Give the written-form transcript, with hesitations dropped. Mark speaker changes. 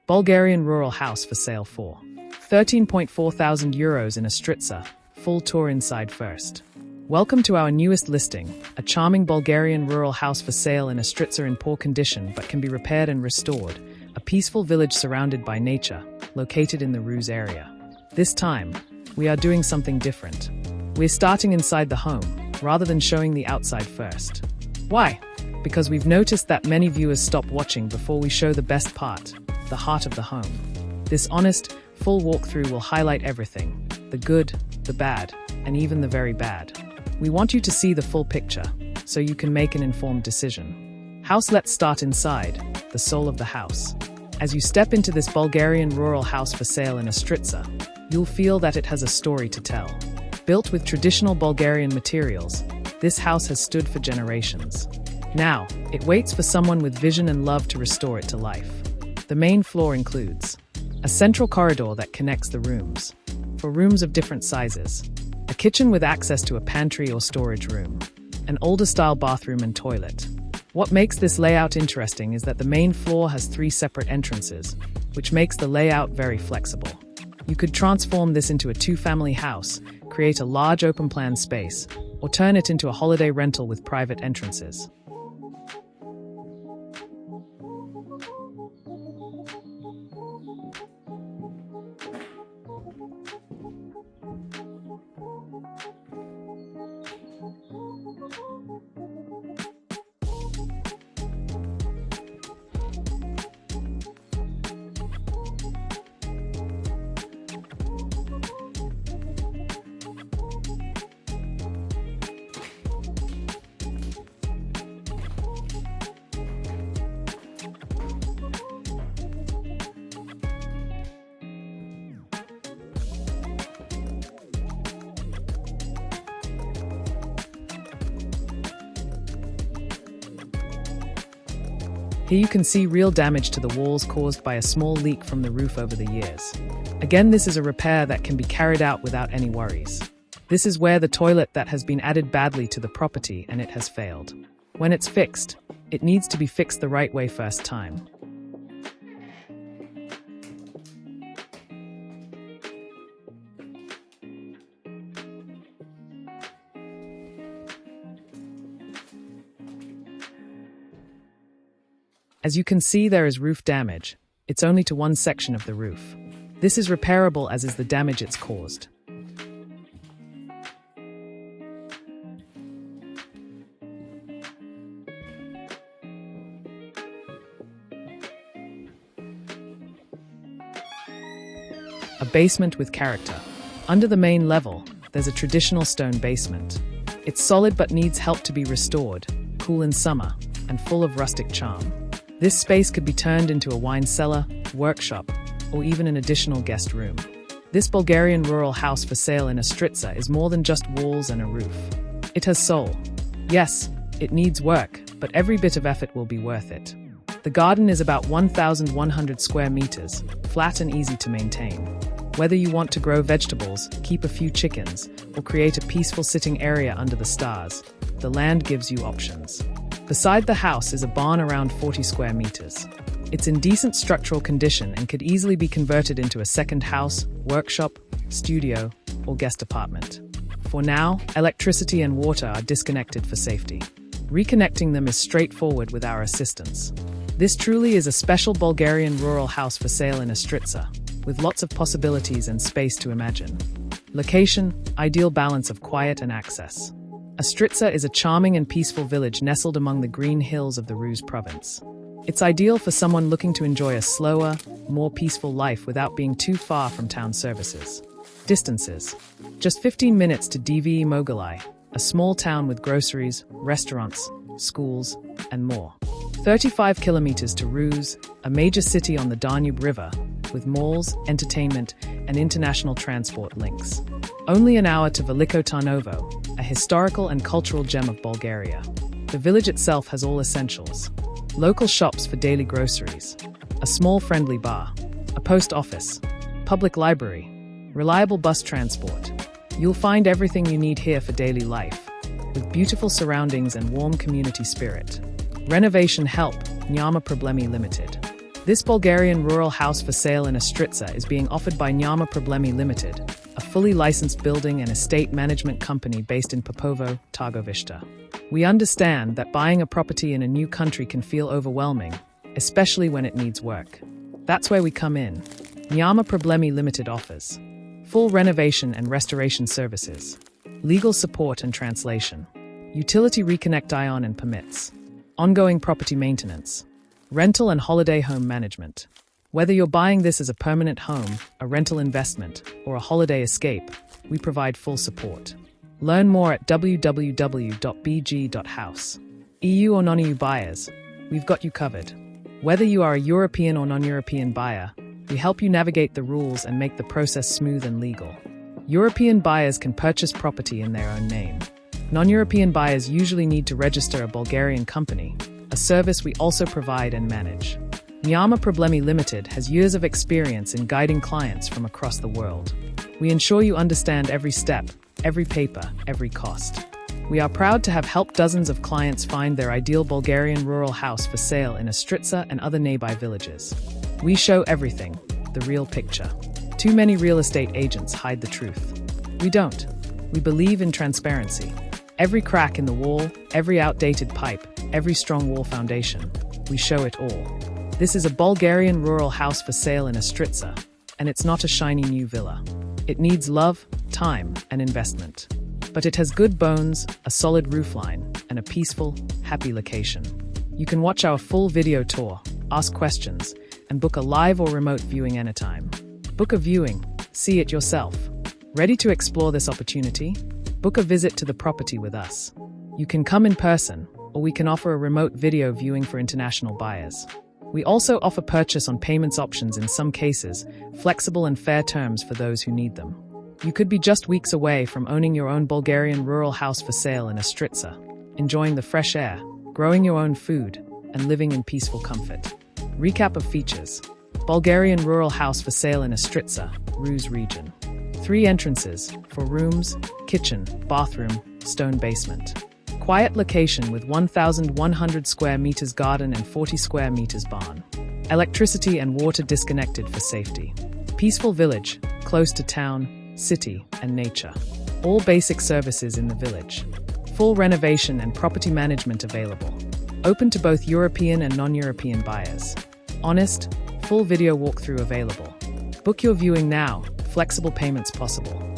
Speaker 1: Bulgarian rural house for sale for 13.4 thousand euros in Ostritsa. Full tour inside first. Welcome to our newest listing, a charming Bulgarian rural house for sale in Ostritsa in poor condition but can be repaired and restored, a peaceful village surrounded by nature, located in the Ruse area. This time, we are doing something different. We're starting inside the home, rather than showing the outside first. Why? Because we've noticed that many viewers stop watching before we show the best part, the heart of the home. This honest, full walkthrough will highlight everything, the good, the bad, and even the very bad. We want you to see the full picture, so you can make an informed decision. Let's start inside, the soul of the house. As you step into this Bulgarian rural house for sale in Ostritsa, you'll feel that it has a story to tell. Built with traditional Bulgarian materials, this house has stood for generations. Now, it waits for someone with vision and love to restore it to life. The main floor includes a central corridor that connects the rooms, for rooms of different sizes, a kitchen with access to a pantry or storage room, an older-style bathroom and toilet. What makes this layout interesting is that the main floor has 3 separate entrances, which makes the layout very flexible. You could transform this into a 2-family house, create a large open-plan space, or turn it into a holiday rental with private entrances. Here you can see real damage to the walls caused by a small leak from the roof over the years. Again, this is a repair that can be carried out without any worries. This is where the toilet that has been added badly to the property and it has failed. When it's fixed, it needs to be fixed the right way first time. As you can see, there is roof damage. It's only to one section of the roof. This is repairable as is the damage it's caused. A basement with character. Under the main level, there's a traditional stone basement. It's solid but needs help to be restored, cool in summer, and full of rustic charm. This space could be turned into a wine cellar, workshop, or even an additional guest room. This Bulgarian rural house for sale in Ostritsa is more than just walls and a roof. It has soul. Yes, it needs work, but every bit of effort will be worth it. The garden is about 1,100 square meters, flat and easy to maintain. Whether you want to grow vegetables, keep a few chickens, or create a peaceful sitting area under the stars, the land gives you options. Beside the house is a barn around 40 square meters. It's in decent structural condition and could easily be converted into a second house, workshop, studio, or guest apartment. For now, electricity and water are disconnected for safety. Reconnecting them is straightforward with our assistance. This truly is a special Bulgarian rural house for sale in Ostritsa, with lots of possibilities and space to imagine. Location, ideal balance of quiet and access. Ostritsa is a charming and peaceful village nestled among the green hills of the Ruse province. It's ideal for someone looking to enjoy a slower, more peaceful life without being too far from town services. Distances. Just 15 minutes to Dve Mogili, a small town with groceries, restaurants, schools, and more. 35 kilometers to Ruse, a major city on the Danube River, with malls, entertainment, and international transport links. Only an hour to Veliko Tarnovo, a historical and cultural gem of Bulgaria. The village itself has all essentials. Local shops for daily groceries, a small friendly bar, a post office, public library, reliable bus transport. You'll find everything you need here for daily life, with beautiful surroundings and warm community spirit. Renovation help, Nyama Problemi Limited. This Bulgarian rural house for sale in Ostritsa is being offered by Nyama Problemi Limited, a fully licensed building and estate management company based in Popovo, Targovište. We understand that buying a property in a new country can feel overwhelming, especially when it needs work. That's where we come in. Nyama Problemi Limited offers full renovation and restoration services, legal support and translation, utility reconnect ion and permits, ongoing property maintenance, rental and holiday home management. Whether you're buying this as a permanent home, a rental investment, or a holiday escape, we provide full support. Learn more at www.BG.house. EU or non-EU buyers, we've got you covered. Whether you are a European or non-European buyer, we help you navigate the rules and make the process smooth and legal. European buyers can purchase property in their own name. Non-European buyers usually need to register a Bulgarian company, a service we also provide and manage. Nyama Problemi Limited has years of experience in guiding clients from across the world. We ensure you understand every step, every paper, every cost. We are proud to have helped dozens of clients find their ideal Bulgarian rural house for sale in Ostritsa and other nearby villages. We show everything, the real picture. Too many real estate agents hide the truth. We don't. We believe in transparency. Every crack in the wall, every outdated pipe, every strong wall foundation, we show it all. This is a Bulgarian rural house for sale in Ostritsa, and it's not a shiny new villa. It needs love, time, and investment. But it has good bones, a solid roofline, and a peaceful, happy location. You can watch our full video tour, ask questions, and book a live or remote viewing anytime. Book a viewing, see it yourself. Ready to explore this opportunity? Book a visit to the property with us. You can come in person, or we can offer a remote video viewing for international buyers. We also offer purchase on payments options in some cases, flexible and fair terms for those who need them. You could be just weeks away from owning your own Bulgarian rural house for sale in Ostritsa, enjoying the fresh air, growing your own food, and living in peaceful comfort. Recap of features. Bulgarian rural house for sale in Ostritsa, Ruse region. 3 entrances, 4 rooms, kitchen, bathroom, stone basement. Quiet location with 1,100 square meters garden and 40 square meters barn. Electricity and water disconnected for safety. Peaceful village, close to town, city, and nature. All basic services in the village. Full renovation and property management available. Open to both European and non-European buyers. Honest, full video walkthrough available. Book your viewing now, flexible payments possible.